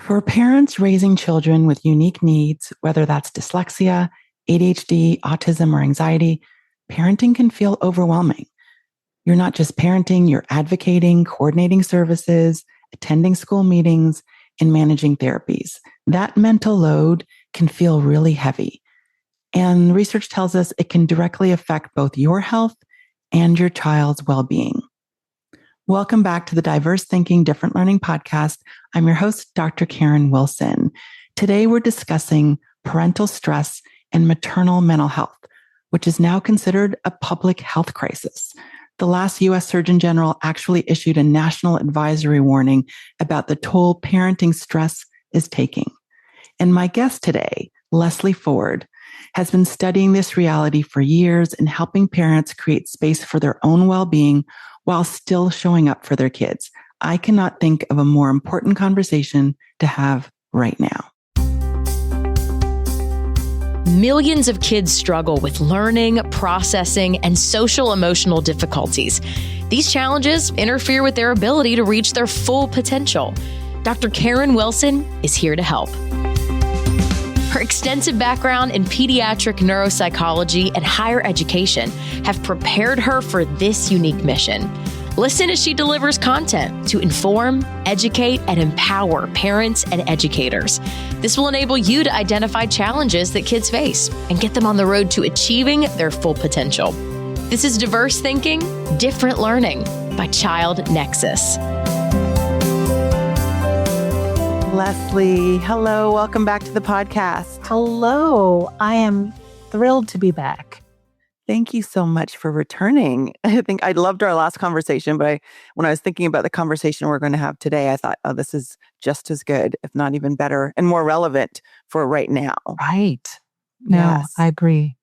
For parents raising children with unique needs, whether that's dyslexia, ADHD, autism, or anxiety, parenting can feel overwhelming. You're not just parenting, you're advocating, coordinating services, attending school meetings, and managing therapies. That mental load can feel really heavy. And research tells us it can directly affect both your health and your child's well-being. Welcome back to the Diverse Thinking, Different Learning podcast. I'm your host, Dr. Karen Wilson. Today, we're discussing parental stress and maternal mental health, which is now considered a public health crisis. The last U.S. Surgeon General actually issued a national advisory warning about the toll parenting stress is taking. And my guest today, Leslie Forde, has been studying this reality for years and helping parents create space for their own well-being while still showing up for their kids. I cannot think of a more important conversation to have right now. Millions of kids struggle with learning, processing, and social emotional difficulties. These challenges interfere with their ability to reach their full potential. Dr. Karen Wilson is here to help. Her extensive background in pediatric neuropsychology and higher education have prepared her for this unique mission. Listen as she delivers content to inform, educate, and empower parents and educators. This will enable you to identify challenges that kids face and get them on the road to achieving their full potential. This is Diverse Thinking, Different Learning by Child Nexus. Leslie, hello. Welcome back to the podcast. Hello. I am thrilled to be back. Thank you so much for returning. I think I loved our last conversation, but when I was thinking about the conversation we're going to have today, I thought, oh, this is just as good, if not even better and more relevant for right now. Right. No, yes. I agree.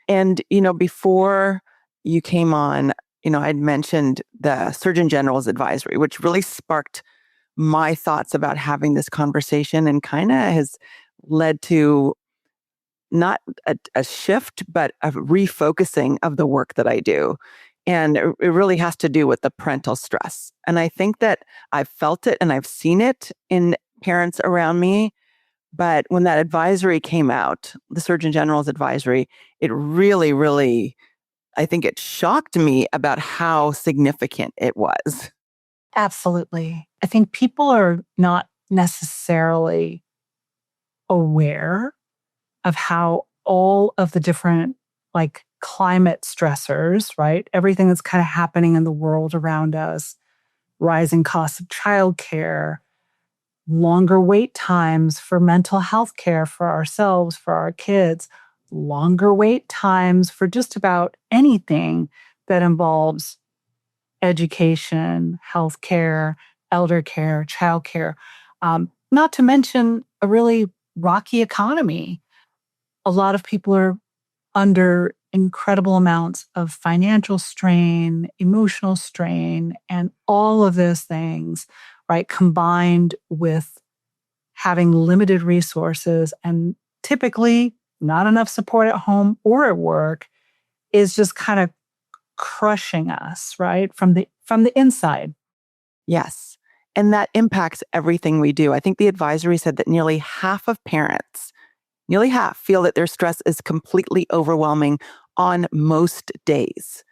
And, before you came on, I'd mentioned the Surgeon General's advisory, which really sparked my thoughts about having this conversation and kind of has led to not a shift, but a refocusing of the work that I do. And it really has to do with the parental stress. And I think that I've felt it and I've seen it in parents around me. But when that advisory came out, the Surgeon General's advisory, it really, I think it shocked me about how significant it was. Absolutely. I think people are not necessarily aware of how all of the different climate stressors, right? Everything that's kind of happening in the world around us, rising costs of childcare, longer wait times for mental health care for ourselves, for our kids, longer wait times for just about anything that involves education, healthcare, eldercare, childcare, not to mention a really rocky economy. A lot of people are under incredible amounts of financial strain, emotional strain, and all of those things, right, combined with having limited resources and typically not enough support at home or at work is just kind of crushing us, right, from the inside. Yes. And that impacts everything we do. I think the advisory said that nearly half of parents, feel that their stress is completely overwhelming on most days,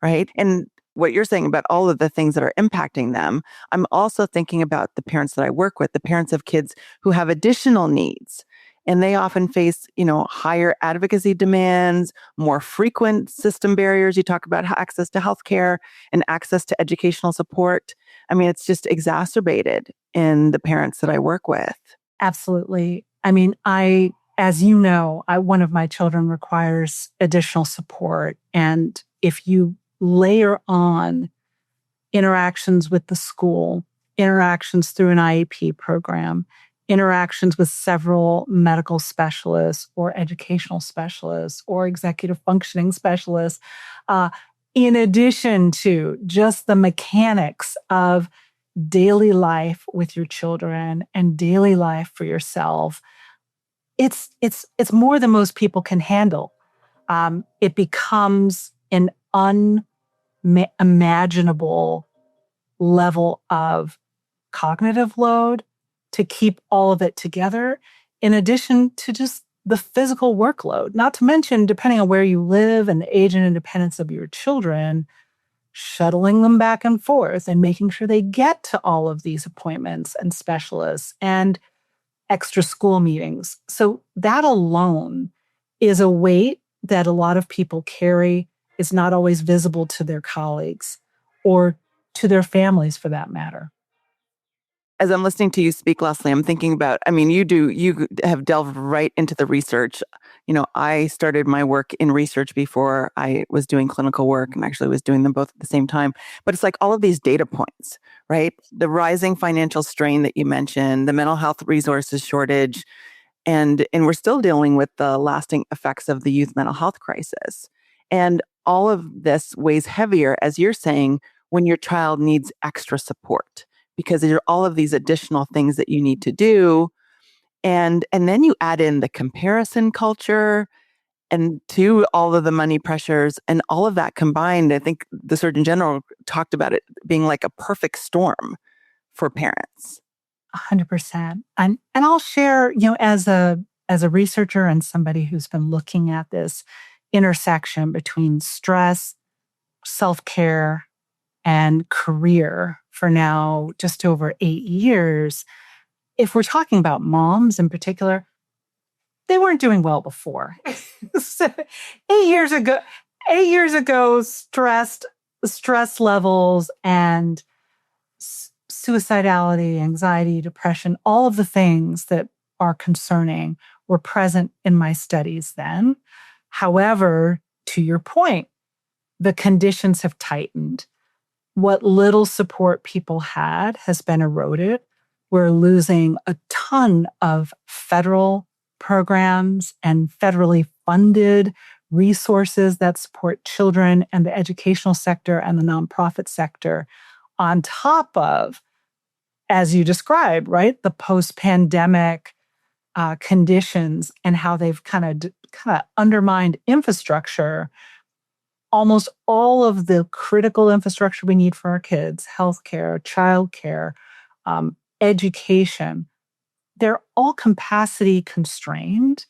right? And what you're saying about all of the things that are impacting them, I'm also thinking about the parents that I work with, the parents of kids who have additional needs. And they often face, higher advocacy demands, more frequent system barriers. You talk about access to healthcare and access to educational support. I mean, it's just exacerbated in the parents that I work with. Absolutely. I mean, as you know, one of my children requires additional support. And if you layer on interactions with the school, interactions through an IEP program, interactions with several medical specialists or educational specialists or executive functioning specialists, in addition to just the mechanics of daily life with your children and daily life for yourself, it's more than most people can handle. It becomes an unimaginable level of cognitive load, to keep all of it together, in addition to just the physical workload. Not to mention, depending on where you live and the age and independence of your children, shuttling them back and forth and making sure they get to all of these appointments and specialists and extra school meetings. So that alone is a weight that a lot of people carry. It's not always visible to their colleagues or to their families for that matter. As I'm listening to you speak, Leslie, I'm thinking about, you have delved right into the research. I started my work in research before I was doing clinical work, and actually was doing them both at the same time. But it's like all of these data points, right? The rising financial strain that you mentioned, the mental health resources shortage, and we're still dealing with the lasting effects of the youth mental health crisis. And all of this weighs heavier, as you're saying, when your child needs extra support, because there are all of these additional things that you need to do. And then you add in the comparison culture and to all of the money pressures and all of that combined. I think the Surgeon General talked about it being like a perfect storm for parents. 100%. And I'll share, as a researcher and somebody who's been looking at this intersection between stress, self-care, and career for now just over 8 years. If we're talking about moms in particular, they weren't doing well before. So 8 years ago, stress levels and suicidality, anxiety, depression, all of the things that are concerning were present in my studies then. However, to your point, the conditions have tightened. What little support people had has been eroded. We're losing a ton of federal programs and federally funded resources that support children and the educational sector and the nonprofit sector, on top of, as you described, right, the post-pandemic conditions and how they've kind of undermined infrastructure. Almost all of the critical infrastructure we need for our kids, healthcare, childcare, education, they're all capacity constrained,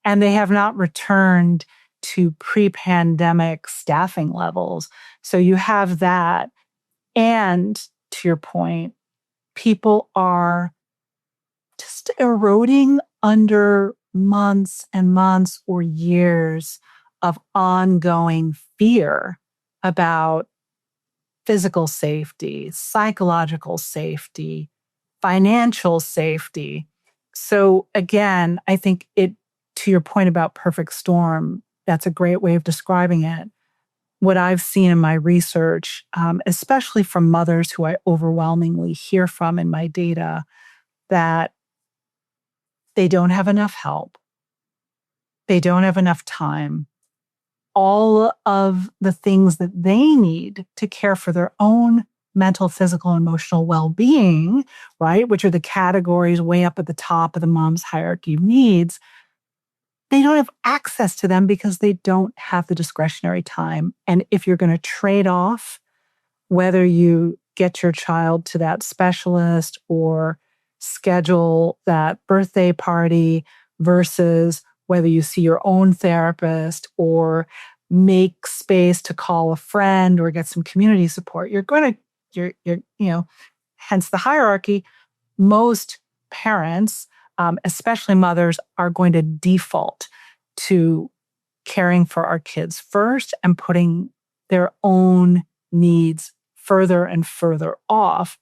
and they have not returned to pre-pandemic staffing levels. So you have that. And to your point, people are just eroding under months and months or years of ongoing fear about physical safety, psychological safety, financial safety. So again, I think to your point about perfect storm, that's a great way of describing it. What I've seen in my research, especially from mothers who I overwhelmingly hear from in my data, that they don't have enough help. They don't have enough time. All of the things that they need to care for their own mental, physical, and emotional well-being, right, which are the categories way up at the top of the mom's hierarchy of needs, they don't have access to them because they don't have the discretionary time. And if you're going to trade off whether you get your child to that specialist or schedule that birthday party versus whether you see your own therapist or make space to call a friend or get some community support, hence the hierarchy. Most parents, especially mothers, are going to default to caring for our kids first and putting their own needs further and further off,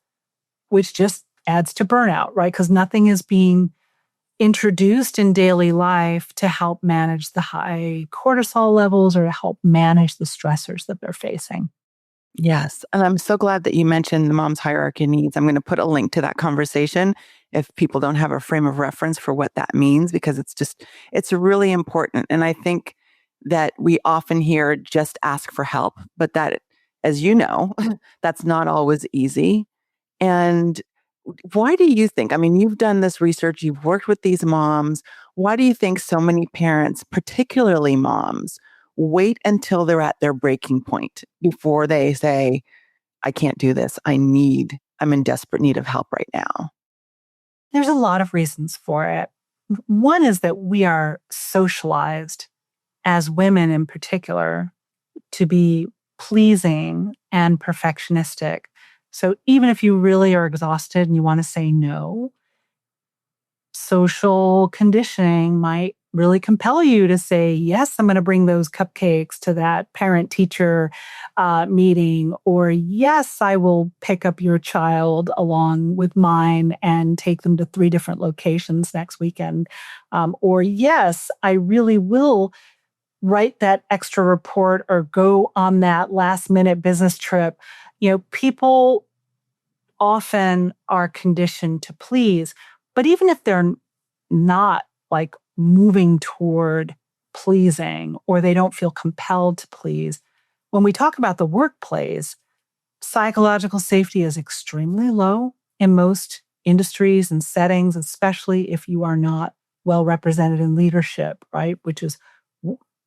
which just adds to burnout, right? Because nothing is being introduced in daily life to help manage the high cortisol levels or to help manage the stressors that they're facing. Yes. And I'm so glad that you mentioned the mom's hierarchy of needs. I'm going to put a link to that conversation if people don't have a frame of reference for what that means, because it's really important. And I think that we often hear just ask for help, but that, as you know, that's not always easy. And why do you think, you've done this research, you've worked with these moms. Why do you think so many parents, particularly moms, wait until they're at their breaking point before they say, I can't do this. I'm in desperate need of help right now? There's a lot of reasons for it. One is that we are socialized, as women in particular, to be pleasing and perfectionistic. So even if you really are exhausted and you want to say no, social conditioning might really compel you to say, yes, I'm going to bring those cupcakes to that parent-teacher meeting, or yes, I will pick up your child along with mine and take them to 3 different locations next weekend. Or yes, I really will write that extra report or go on that last-minute business trip. People often are conditioned to please, but even if they're not like moving toward pleasing or they don't feel compelled to please, when we talk about the workplace, psychological safety is extremely low in most industries and settings, especially if you are not well represented in leadership, right? Which is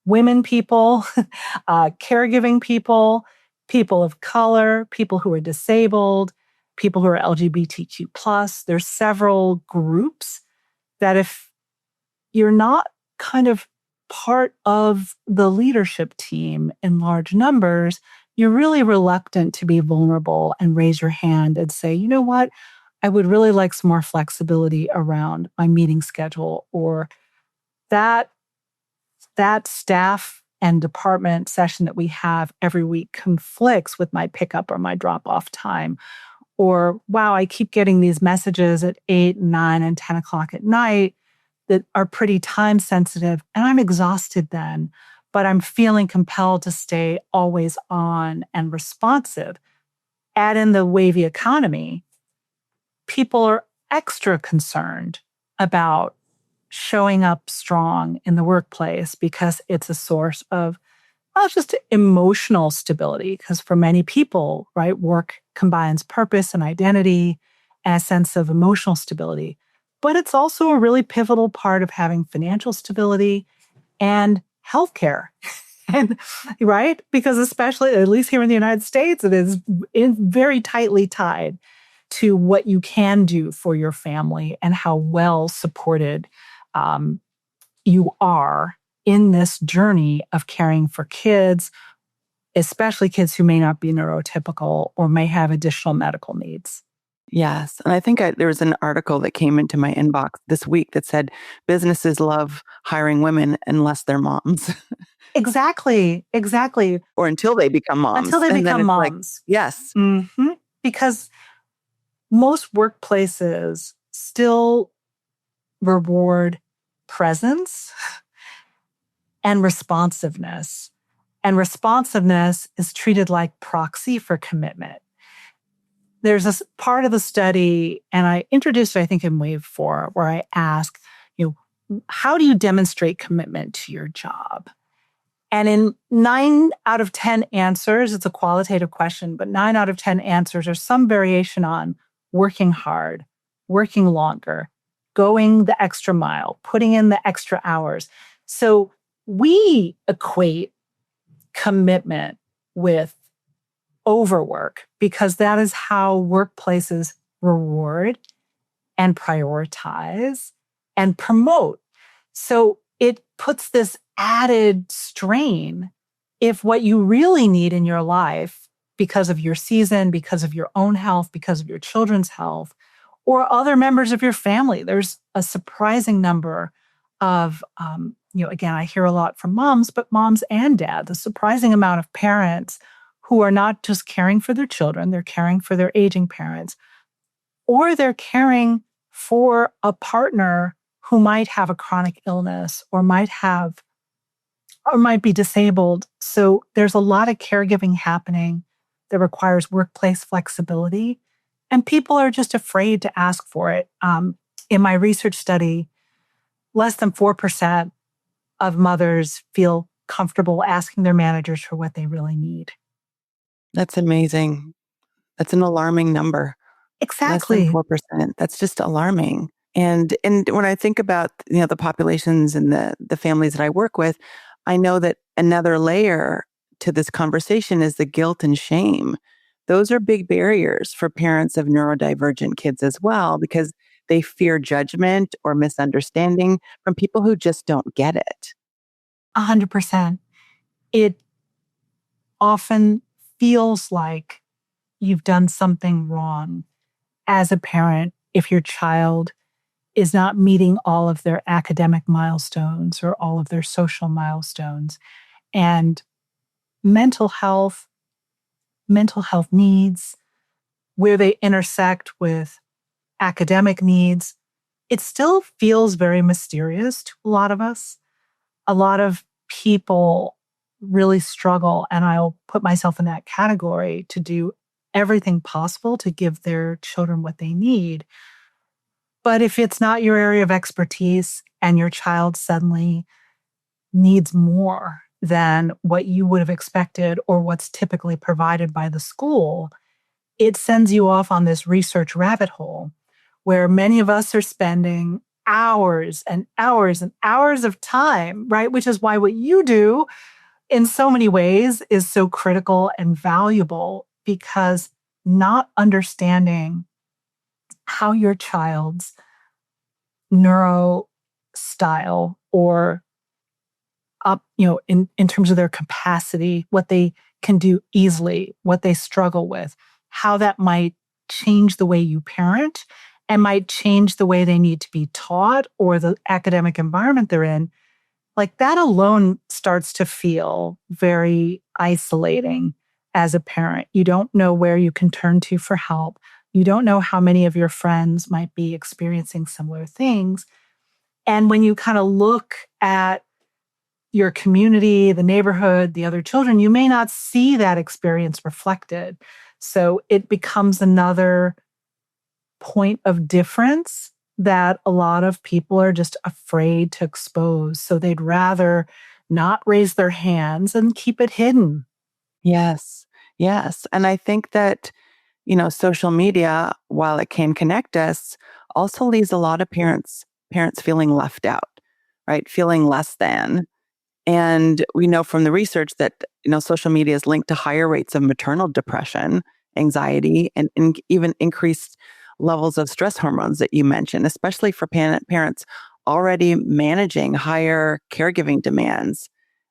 women people, caregiving people, people of color, people who are disabled, people who are LGBTQ+. There's several groups that if you're not kind of part of the leadership team in large numbers, you're really reluctant to be vulnerable and raise your hand and say, you know what, I would really like some more flexibility around my meeting schedule, or that staff and department session that we have every week conflicts with my pickup or my drop-off time. Or, wow, I keep getting these messages at 8, 9, and 10 o'clock at night that are pretty time sensitive, and I'm exhausted then, but I'm feeling compelled to stay always on and responsive. Add in the wavy economy, people are extra concerned about showing up strong in the workplace because it's a source of not just emotional stability, because for many people, right, work combines purpose and identity and a sense of emotional stability. But it's also a really pivotal part of having financial stability and healthcare. And right? Because especially, at least here in the United States, it is very tightly tied to what you can do for your family and how well supported you are in this journey of caring for kids, especially kids who may not be neurotypical or may have additional medical needs. Yes. And I think there was an article that came into my inbox this week that said businesses love hiring women unless they're moms. Exactly. Or until they become moms. Until they become moms. Yes. Mm-hmm. Because most workplaces still reward presence and responsiveness. And responsiveness is treated like proxy for commitment. There's a part of the study, and I introduced it, I think, in Wave 4, where I ask, how do you demonstrate commitment to your job? And in 9 out of 10 answers, it's a qualitative question, but 9 out of 10 answers are some variation on working hard, working longer, going the extra mile, putting in the extra hours. So we equate commitment with overwork because that is how workplaces reward and prioritize and promote. So it puts this added strain if what you really need in your life, because of your season, because of your own health, because of your children's health, or other members of your family. There's a surprising number of, again, I hear a lot from moms, but moms and dads, a surprising amount of parents who are not just caring for their children, they're caring for their aging parents, or they're caring for a partner who might have a chronic illness or might be disabled. So there's a lot of caregiving happening that requires workplace flexibility, and people are just afraid to ask for it. In my research study, less than 4% of mothers feel comfortable asking their managers for what they really need. That's amazing. That's an alarming number. Exactly. Less than 4%. That's just alarming. And when I think about the populations and the families that I work with, I know that another layer to this conversation is the guilt and shame. Those are big barriers for parents of neurodivergent kids as well, because they fear judgment or misunderstanding from people who just don't get it. 100%. It often feels like you've done something wrong as a parent if your child is not meeting all of their academic milestones or all of their social milestones. And mental health needs, where they intersect with academic needs, it still feels very mysterious to a lot of us. A lot of people really struggle, and I'll put myself in that category, to do everything possible to give their children what they need. But if it's not your area of expertise and your child suddenly needs more than what you would have expected or what's typically provided by the school, it sends you off on this research rabbit hole where many of us are spending hours and hours and hours of time, right? Which is why what you do in so many ways is so critical and valuable, because not understanding how your child's neuro style or in terms of their capacity, what they can do easily, what they struggle with, how that might change the way you parent and might change the way they need to be taught or the academic environment they're in. Like, that alone starts to feel very isolating as a parent. You don't know where you can turn to for help. You don't know how many of your friends might be experiencing similar things. And when you kind of look at your community, the neighborhood, the other children, you may not see that experience reflected. So it becomes another point of difference that a lot of people are just afraid to expose. So they'd rather not raise their hands and keep it hidden. Yes. Yes. And I think that, social media, while it can connect us, also leaves a lot of parents feeling left out, right? Feeling less than. And we know from the research that, social media is linked to higher rates of maternal depression, anxiety, and even increased levels of stress hormones that you mentioned, especially for parents already managing higher caregiving demands.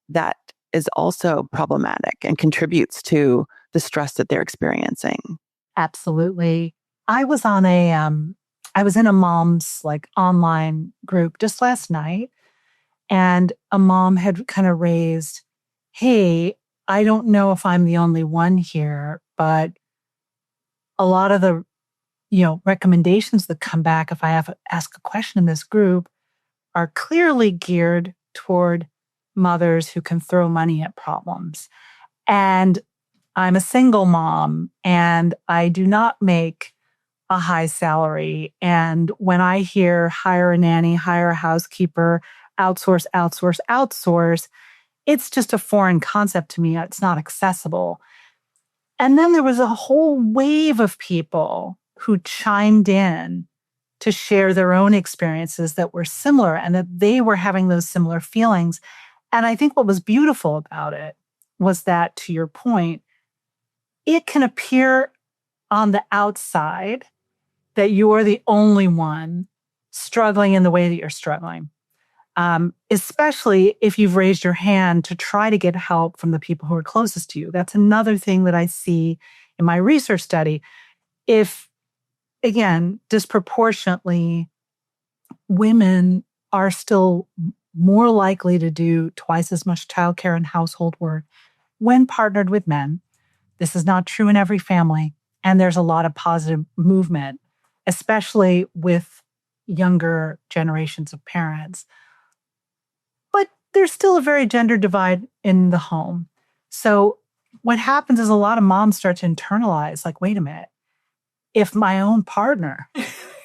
That is also problematic and contributes to the stress that they're experiencing. Absolutely. I was in a mom's online group just last night, and a mom had kind of raised, hey, I don't know if I'm the only one here, but a lot of the recommendations that come back if I have to ask a question in this group are clearly geared toward mothers who can throw money at problems. And I'm a single mom and I do not make a high salary. And when I hear hire a nanny, hire a housekeeper, outsource, outsource, outsource, it's just a foreign concept to me. It's not accessible. And then there was a whole wave of people who chimed in to share their own experiences that were similar and that they were having those similar feelings. And I think what was beautiful about it was that, to your point, it can appear on the outside that you're the only one struggling in the way that you're struggling, especially if you've raised your hand to try to get help from the people who are closest to you. That's another thing that I see in my research study. If, again, disproportionately, women are still more likely to do twice as much childcare and household work when partnered with men. This is not true in every family, and there's a lot of positive movement, especially with younger generations of parents. But there's still a very gender divide in the home. So what happens is a lot of moms start to internalize, wait a minute, if my own partner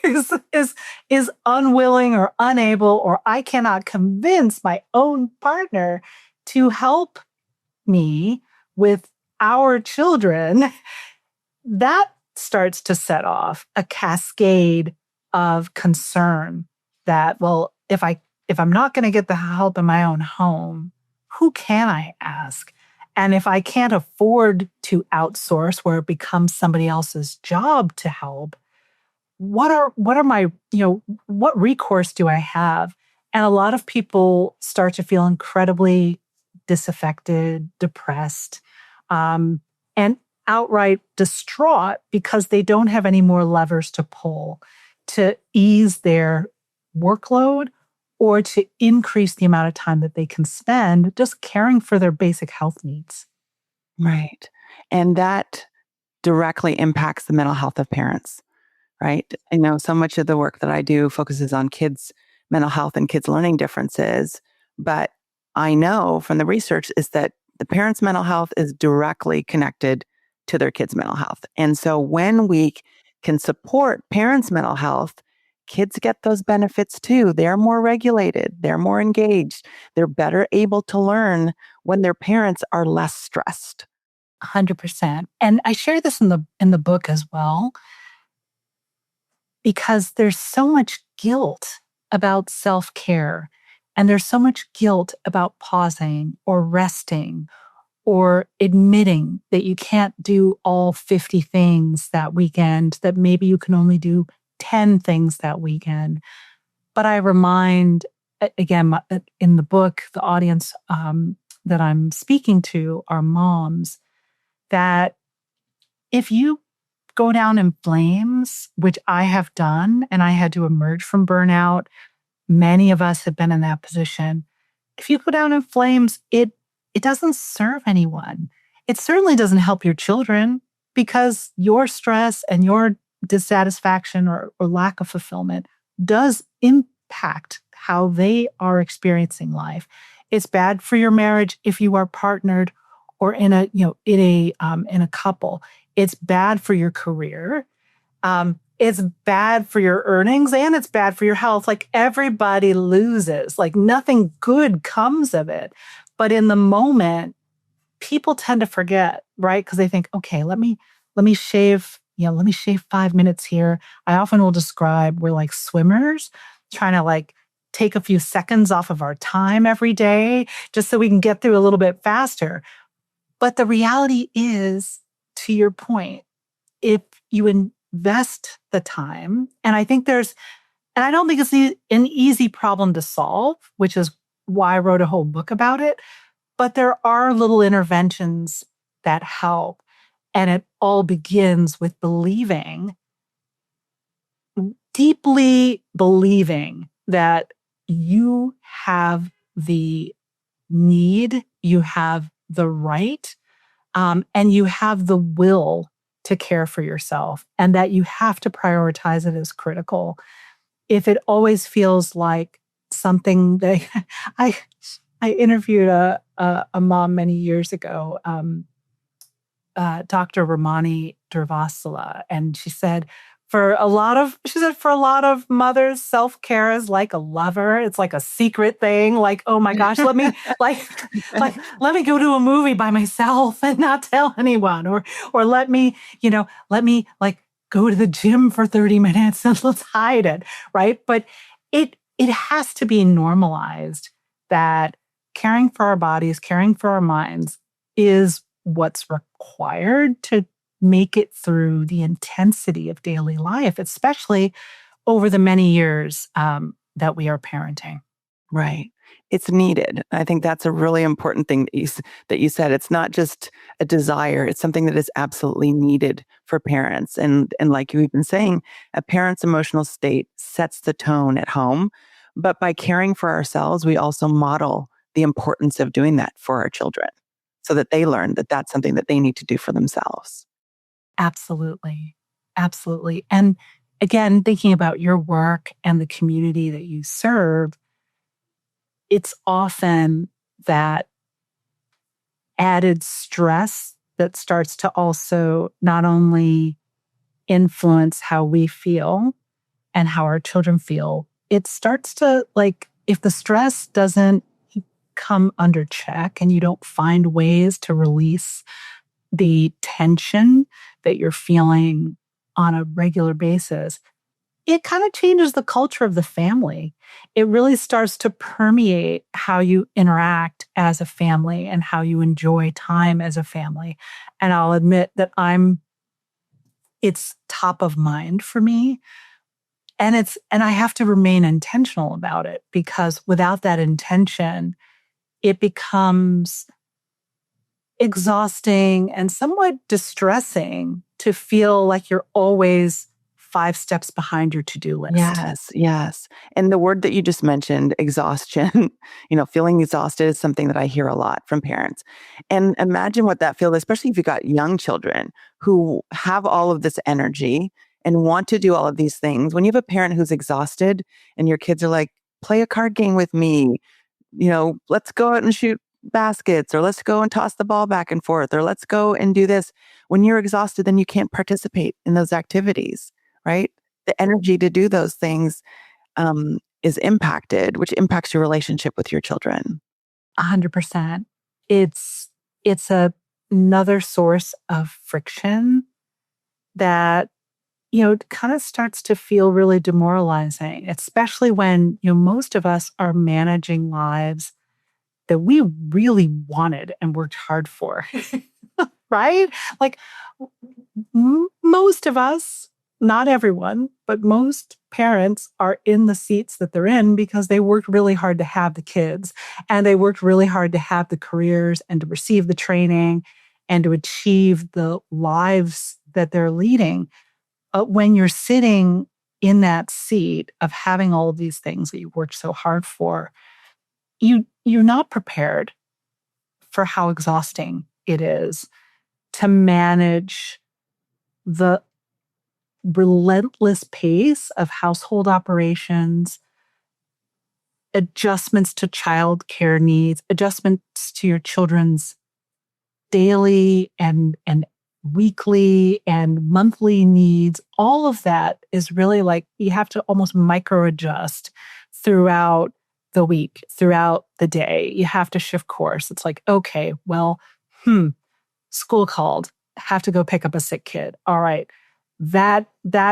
is unwilling or unable, or I cannot convince my own partner to help me with our children, that starts to set off a cascade of concern that, well, if I'm not going to get the help in my own home, who can I ask? And if I can't afford to outsource where it becomes somebody else's job to help, what are my, what recourse do I have? And a lot of people start to feel incredibly disaffected, depressed, and outright distraught because they don't have any more levers to pull to ease their workload or to increase the amount of time that they can spend just caring for their basic health needs. Right. And that directly impacts the mental health of parents, right? I know so much of the work that I do focuses on kids' mental health and kids' learning differences, but I know from the research is that the parents' mental health is directly connected to their kids' mental health. And so when we can support parents' mental health, kids get those benefits too. They're more regulated, they're more engaged, they're better able to learn when their parents are less stressed. 100%. And I share this in the book as well, because there's so much guilt about self-care, and there's so much guilt about pausing or resting or admitting that you can't do all 50 things that weekend, that maybe you can only do 10 things that weekend. But I remind, again, in the book, the audience that I'm speaking to are moms, that if you go down in flames, which I have done, and I had to emerge from burnout, many of us have been in that position. If you go down in flames, it doesn't serve anyone. It certainly doesn't help your children, because your stress and your dissatisfaction or lack of fulfillment does impact how they are experiencing life. It's bad for your marriage if you are partnered or in a couple. It's bad for your career. It's bad for your earnings, and it's bad for your health. Like, everybody loses. Like, nothing good comes of it. But in the moment, people tend to forget, right? Because they think, okay, let me shave, let me shave 5 minutes here. I often will describe, we're like swimmers trying to like take a few seconds off of our time every day just so we can get through a little bit faster. But the reality is, to your point, if you invest the time, and I don't think it's an easy problem to solve, which is why I wrote a whole book about it, but there are little interventions that help. And it all begins with deeply believing that you have the need, you have the right, and you have the will to care for yourself, and that you have to prioritize it as critical. If it always feels like something that I interviewed a mom many years ago, Dr. Ramani Durvasula, and she said, for a lot of mothers, self-care is like a lover. It's like a secret thing. Like, oh my gosh, let me let me go to a movie by myself and not tell anyone, or let me like go to the gym for 30 minutes and let's hide it, right? But it has to be normalized that caring for our bodies, caring for our minds is what's required to make it through the intensity of daily life, especially over the many years that we are parenting. Right. It's needed. I think that's a really important thing that you said. It's not just a desire. It's something that is absolutely needed for parents. And like you've been saying, a parent's emotional state sets the tone at home. But by caring for ourselves, we also model the importance of doing that for our children so that they learn that that's something that they need to do for themselves. Absolutely. Absolutely. And again, thinking about your work and the community that you serve, it's often that added stress that starts to also not only influence how we feel and how our children feel, it starts to, like, if the stress doesn't come under check and you don't find ways to release the tension that you're feeling on a regular basis, it kind of changes the culture of the family. It really starts to permeate how you interact as a family and how you enjoy time as a family. And I'll admit that it's top of mind for me And I have to remain intentional about it, because without that intention, it becomes exhausting and somewhat distressing to feel like you're always 5 steps behind your to-do list. Yes, yes. And the word that you just mentioned, exhaustion, feeling exhausted is something that I hear a lot from parents. And imagine what that feels, especially if you've got young children who have all of this energy and want to do all of these things. When you have a parent who's exhausted and your kids are like, play a card game with me, let's go out and shoot baskets, or let's go and toss the ball back and forth, or let's go and do this. When you're exhausted, then you can't participate in those activities, right? The energy to do those things is impacted, which impacts your relationship with your children. 100%. It's another source of friction that kind of starts to feel really demoralizing, especially when most of us are managing lives that we really wanted and worked hard for, right? Like most of us, not everyone, but most parents are in the seats that they're in because they worked really hard to have the kids, and they worked really hard to have the careers and to receive the training and to achieve the lives that they're leading. When you're sitting in that seat of having all of these things that you worked so hard for, you're not prepared for how exhausting it is to manage the relentless pace of household operations, adjustments to childcare needs, adjustments to your children's daily and weekly and monthly needs. All of that is really like you have to almost micro adjust throughout the week, throughout the day. You have to shift course. It's like, okay, well, school called, have to go pick up a sick kid. All right. That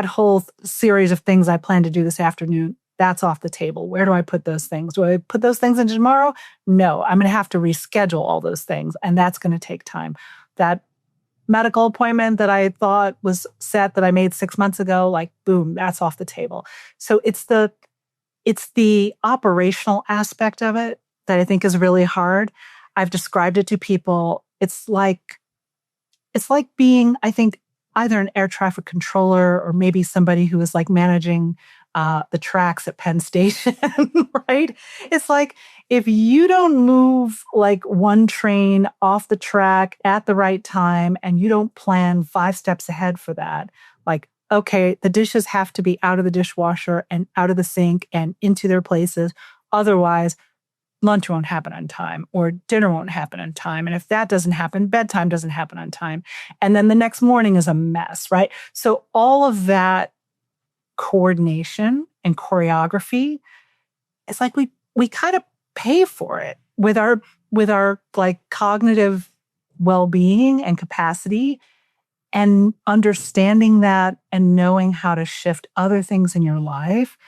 whole series of things I plan to do this afternoon, that's off the table. Where do I put those things? Do I put those things into tomorrow? No, I'm going to have to reschedule all those things, and that's going to take time. That medical appointment that I thought was set that I made 6 months ago, like, boom, that's off the table. So it's the operational aspect of it that I think is really hard. I've described it to people. It's like being, I think, either an air traffic controller or maybe somebody who is like managing the tracks at Penn Station, right? It's like if you don't move like one train off the track at the right time and you don't plan 5 steps ahead for that, like, okay, the dishes have to be out of the dishwasher and out of the sink and into their places. Otherwise, lunch won't happen on time or dinner won't happen on time. And if that doesn't happen, bedtime doesn't happen on time. And then the next morning is a mess, right? So all of that coordination and choreography, it's like we kind of pay for it with our like cognitive well-being and capacity, and understanding that and knowing how to shift other things in your life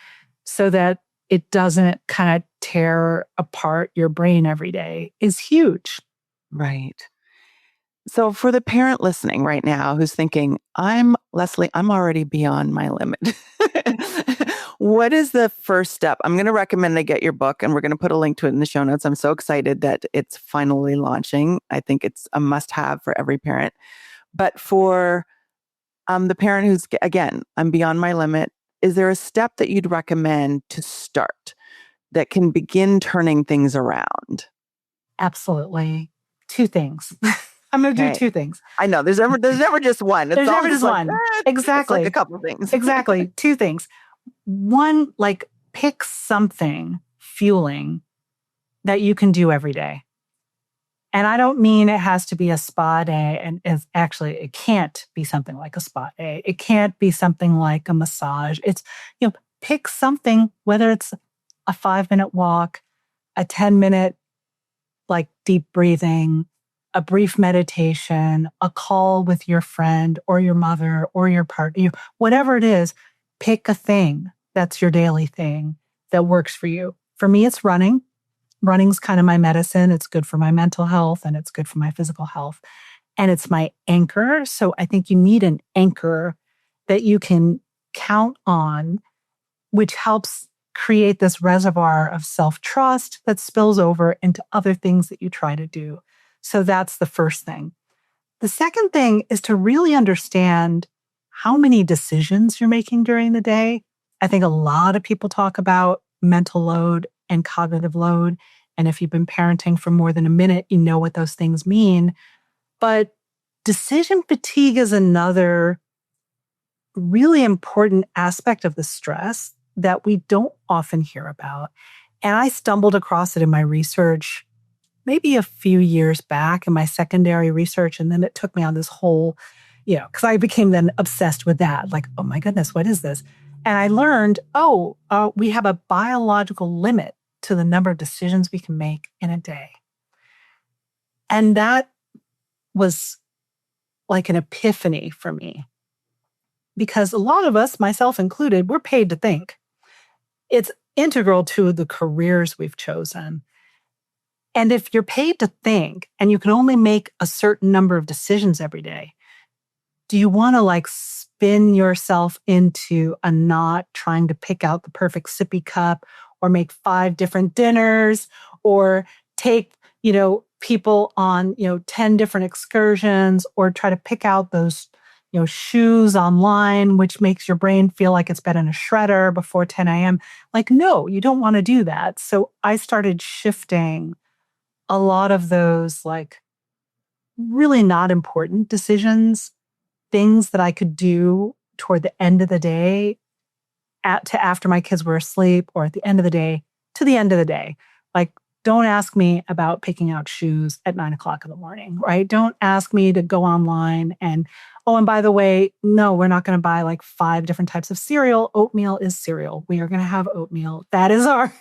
so that it doesn't kind of tear apart your brain every day is huge. Right. So for the parent listening right now who's thinking, Leslie, I'm already beyond my limit. What is the first step? I'm going to recommend they get your book, and we're going to put a link to it in the show notes. I'm so excited that it's finally launching. I think it's a must-have for every parent. But for the parent who's, again, I'm beyond my limit, is there a step that you'd recommend to start that can begin turning things around? Absolutely. 2 things. I'm going to do 2 things. I know. There's never just one. There's never just one. Exactly. It's like a couple of things. Exactly. 2 things. One, like pick something fueling that you can do every day. And I don't mean it has to be a spa day. And actually, it can't be something like a spa day. It can't be something like a massage. It's, pick something, whether it's a 5-minute walk, a 10-minute, like deep breathing, a brief meditation, a call with your friend or your mother or your partner, whatever it is, pick a thing that's your daily thing that works for you. For me, it's running. Running's kind of my medicine. It's good for my mental health and it's good for my physical health. And it's my anchor. So I think you need an anchor that you can count on which helps create this reservoir of self-trust that spills over into other things that you try to do. So that's the first thing. The second thing is to really understand how many decisions you're making during the day. I think a lot of people talk about mental load and cognitive load. And if you've been parenting for more than a minute, you know what those things mean. But decision fatigue is another really important aspect of the stress that we don't often hear about. And I stumbled across it in my research maybe a few years back in my secondary research. And then it took me on this whole, because I became then obsessed with that. Like, oh my goodness, what is this? And I learned, we have a biological limit to the number of decisions we can make in a day. And that was like an epiphany for me. Because a lot of us, myself included, we're paid to think. It's integral to the careers we've chosen. And if you're paid to think and you can only make a certain number of decisions every day, do you want to spin yourself into a knot trying to pick out the perfect sippy cup or make 5 different dinners or take, people on, 10 different excursions or try to pick out those shoes online, which makes your brain feel like it's been in a shredder before 10 a.m. No, you don't want to do that. So I started shifting a lot of those really not important decisions, things that I could do toward the end of the day to after my kids were asleep or at the end of the day to the end of the day. Don't ask me about picking out shoes at 9:00 in the morning, right? Don't ask me to go online and by the way, no, we're not going to buy 5 different types of cereal. Oatmeal is cereal. We are going to have oatmeal. That is our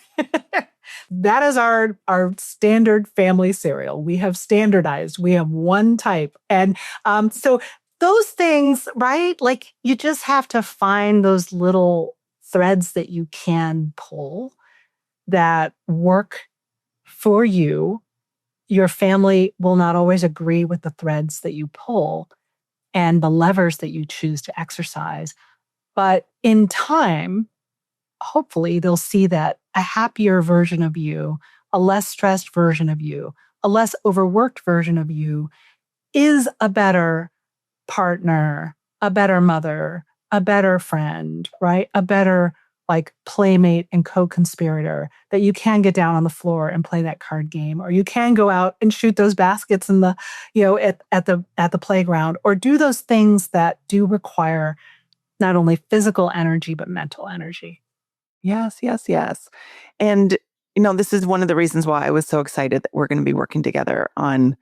standard family cereal. We have standardized. We have one type. And so those things, right? You just have to find those little threads that you can pull that work for you. Your family will not always agree with the threads that you pull and the levers that you choose to exercise. But in time, hopefully they'll see that a happier version of you, a less stressed version of you, a less overworked version of you is a better partner, a better mother, a better friend, right? A better playmate and co-conspirator, that you can get down on the floor and play that card game, or you can go out and shoot those baskets in the, at the playground, or do those things that do require not only physical energy, but mental energy. Yes, yes, yes. And, this is one of the reasons why I was so excited that we're going to be working together on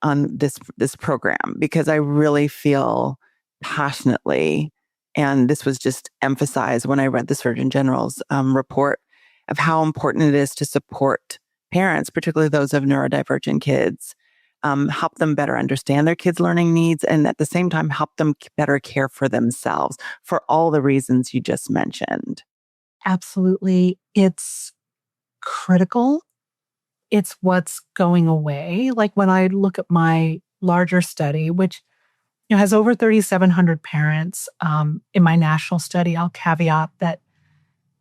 this program, because I really feel passionately, and this was just emphasized when I read the Surgeon General's report of how important it is to support parents, particularly those of neurodivergent kids, help them better understand their kids' learning needs, and at the same time, help them better care for themselves for all the reasons you just mentioned. Absolutely. It's critical. It's what's going away. When I look at my larger study, which has over 3,700 parents. In my national study, I'll caveat that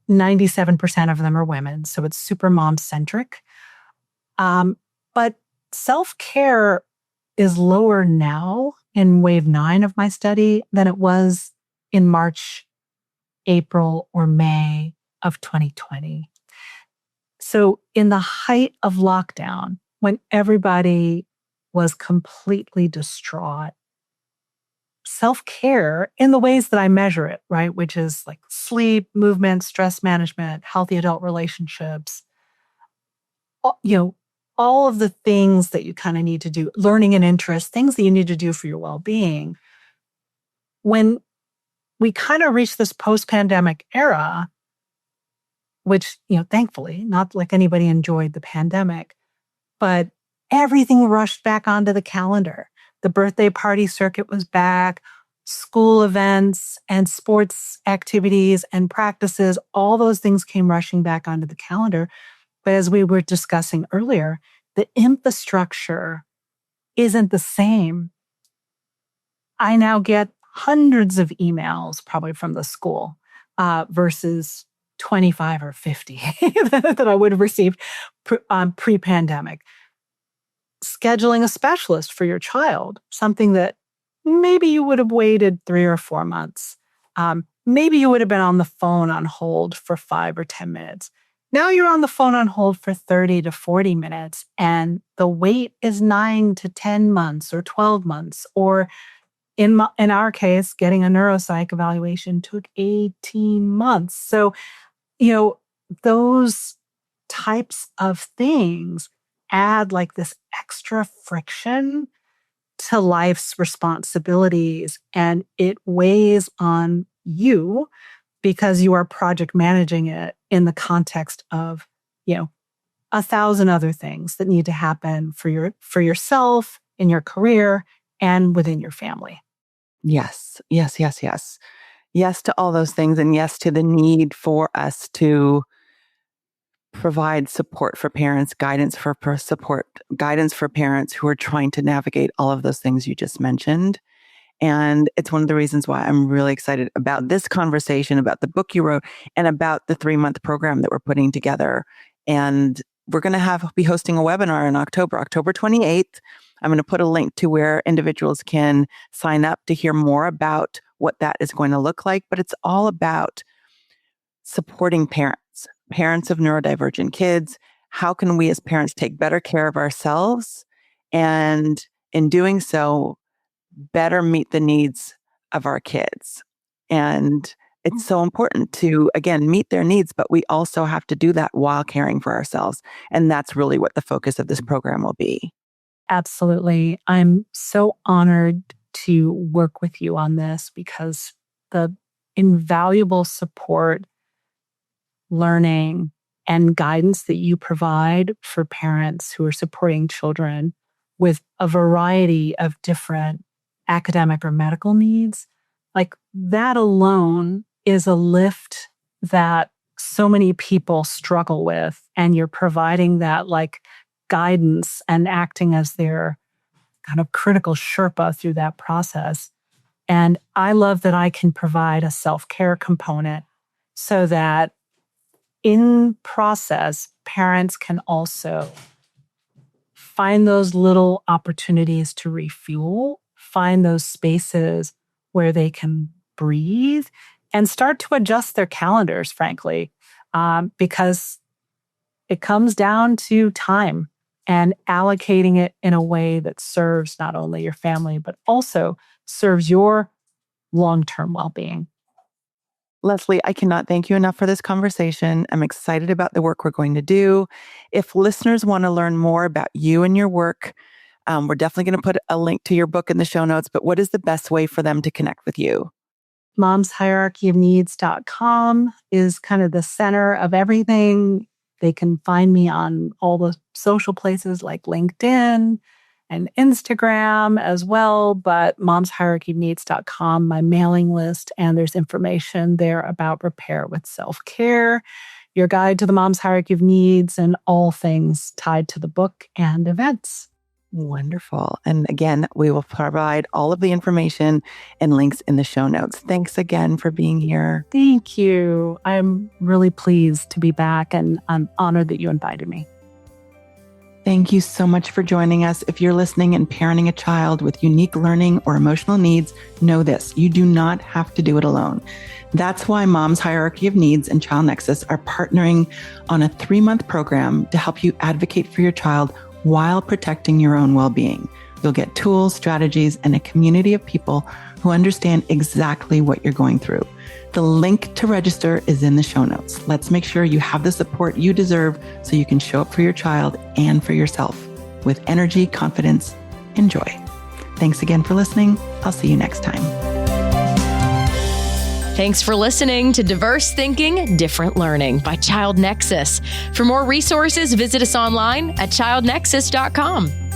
97% of them are women, so it's super mom-centric. But self-care is lower now in wave 9 of my study than it was in March, April, or May of 2020. So in the height of lockdown, when everybody was completely distraught, self-care in the ways that I measure it, right? Which is sleep, movement, stress management, healthy adult relationships, all of the things that you kind of need to do, learning and interest, things that you need to do for your well-being. When we kind of reach this post-pandemic era, which, thankfully, not like anybody enjoyed the pandemic, but everything rushed back onto the calendar. The birthday party circuit was back, school events and sports activities and practices, all those things came rushing back onto the calendar. But as we were discussing earlier, the infrastructure isn't the same. I now get hundreds of emails probably from the school versus 25 or 50 that I would have received pre-pandemic. Scheduling a specialist for your child, something that maybe you would have waited 3 or 4 months. Maybe you would have been on the phone on hold for 5 or 10 minutes. Now you're on the phone on hold for 30 to 40 minutes, and the wait is 9 to 10 months or 12 months. Or in our case, getting a neuropsych evaluation took 18 months. So, those types of things add like this extra friction to life's responsibilities, and it weighs on you because you are project managing it in the context of, 1,000 other things that need to happen for yourself, in your career, and within your family. Yes. Yes to all those things, and yes to the need for us to provide support for parents, guidance for parents who are trying to navigate all of those things you just mentioned. And it's one of the reasons why I'm really excited about this conversation, about the book you wrote, and about the 3-month program that we're putting together. And we're going to be hosting a webinar in October 28th. I'm going to put a link to where individuals can sign up to hear more about what that is going to look like. But it's all about supporting parents of neurodivergent kids. How can we as parents take better care of ourselves? And in doing so, better meet the needs of our kids. And it's so important to, again, meet their needs, but we also have to do that while caring for ourselves. And that's really what the focus of this program will be. Absolutely. I'm so honored to work with you on this because the invaluable support, learning, and guidance that you provide for parents who are supporting children with a variety of different academic or medical needs, like that alone is a lift that so many people struggle with. And you're providing that like guidance and acting as their kind of critical Sherpa through that process. And I love that I can provide a self-care component so that in process, parents can also find those little opportunities to refuel, find those spaces where they can breathe and start to adjust their calendars, frankly, because it comes down to time and allocating it in a way that serves not only your family, but also serves your long-term well-being. Leslie, I cannot thank you enough for this conversation. I'm excited about the work we're going to do. If listeners want to learn more about you and your work, we're definitely going to put a link to your book in the show notes, but what is the best way for them to connect with you? momshierarchyofneeds.com is kind of the center of everything. They can find me on all the social places like LinkedIn and Instagram as well, but momshierarchyofneeds.com, my mailing list, and there's information there about Repair with Self-Care, your guide to the Mom's Hierarchy of Needs, and all things tied to the book and events. Wonderful. And again, we will provide all of the information and links in the show notes. Thanks again for being here. Thank you. I'm really pleased to be back, and I'm honored that you invited me. Thank you so much for joining us. If you're listening and parenting a child with unique learning or emotional needs, know this: you do not have to do it alone. That's why Mom's Hierarchy of Needs and Child Nexus are partnering on a 3-month program to help you advocate for your child while protecting your own well-being. You'll get tools, strategies, and a community of people who understand exactly what you're going through. The link to register is in the show notes. Let's make sure you have the support you deserve so you can show up for your child and for yourself with energy, confidence, and joy. Thanks again for listening. I'll see you next time. Thanks for listening to Diverse Thinking, Different Learning by Child Nexus. For more resources, visit us online at childnexus.com.